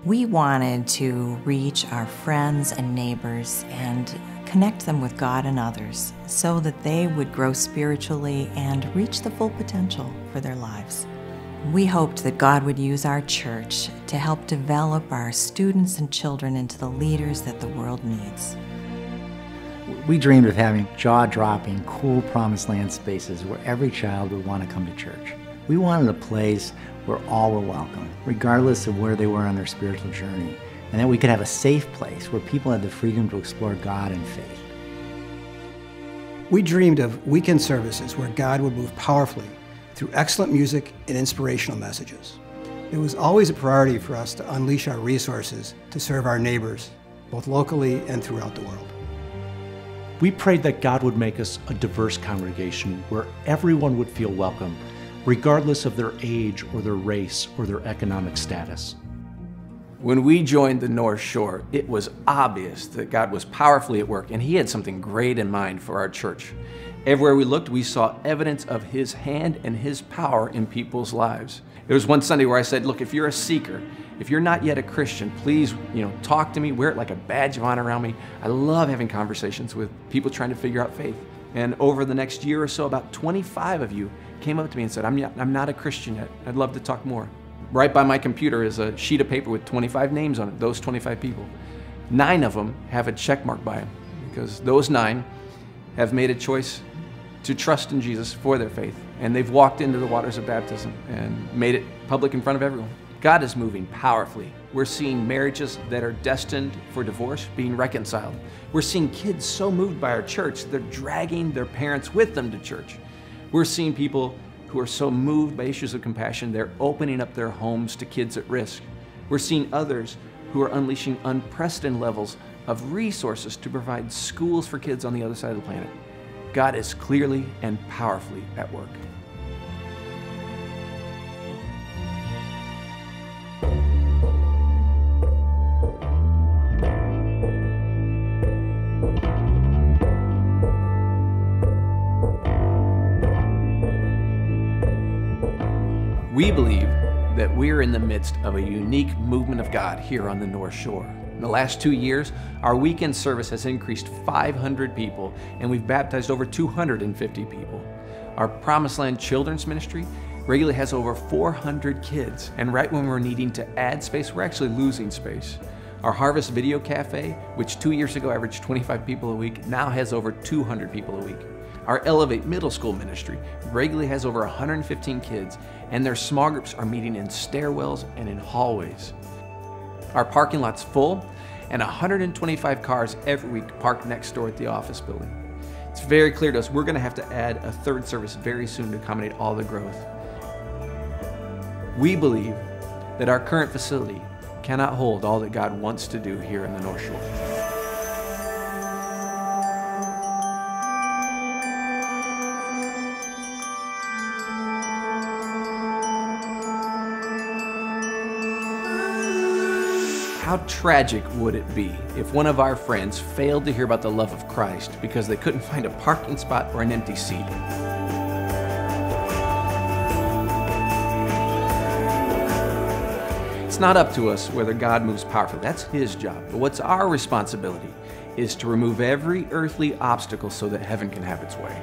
We wanted to reach our friends and neighbors and connect them with God and others so that they would grow spiritually and reach the full potential for their lives. We hoped that God would use our church to help develop our students and children into the leaders that the world needs. We dreamed of having jaw-dropping, cool promised land spaces where every child would want to come to church. We wanted a place where all were welcome, regardless of where they were on their spiritual journey, and that we could have a safe place where people had the freedom to explore God and faith. We dreamed of weekend services where God would move powerfully through excellent music and inspirational messages. It was always a priority for us to unleash our resources to serve our neighbors, both locally and throughout the world. We prayed that God would make us a diverse congregation where everyone would feel welcome, regardless of their age or their race or their economic status. When we joined the North Shore, it was obvious that God was powerfully at work, and He had something great in mind for our church. Everywhere we looked, we saw evidence of His hand and His power in people's lives. There was one Sunday where I said, look, if you're a seeker, if you're not yet a Christian, please, talk to me, wear it like a badge of honor around me. I love having conversations with people trying to figure out faith. And over the next year or so, about 25 of you came up to me and said, I'm not a Christian yet. I'd love to talk more. Right by my computer is a sheet of paper with 25 names on it, those 25 people. 9 of them have a check mark by them because those 9 have made a choice to trust in Jesus for their faith. And they've walked into the waters of baptism and made it public in front of everyone. God is moving powerfully. We're seeing marriages that are destined for divorce being reconciled. We're seeing kids so moved by our church, they're dragging their parents with them to church. We're seeing people who are so moved by issues of compassion, they're opening up their homes to kids at risk. We're seeing others who are unleashing unprecedented levels of resources to provide schools for kids on the other side of the planet. God is clearly and powerfully at work. We believe that we're in the midst of a unique movement of God here on the North Shore. In the last 2 years, our weekend service has increased 500 people, and we've baptized over 250 people. Our Promised Land Children's Ministry regularly has over 400 kids, and right when we're needing to add space, we're actually losing space. Our Harvest Video Cafe, which 2 years ago averaged 25 people a week, now has over 200 people a week. Our Elevate Middle School Ministry regularly has over 115 kids, and their small groups are meeting in stairwells and in hallways. Our parking lot's full, and 125 cars every week parked next door at the office building. It's very clear to us we're going to have to add a third service very soon to accommodate all the growth. We believe that our current facility cannot hold all that God wants to do here in the North Shore. How tragic would it be if one of our friends failed to hear about the love of Christ because they couldn't find a parking spot or an empty seat? It's not up to us whether God moves powerfully. That's His job. But what's our responsibility is to remove every earthly obstacle so that heaven can have its way.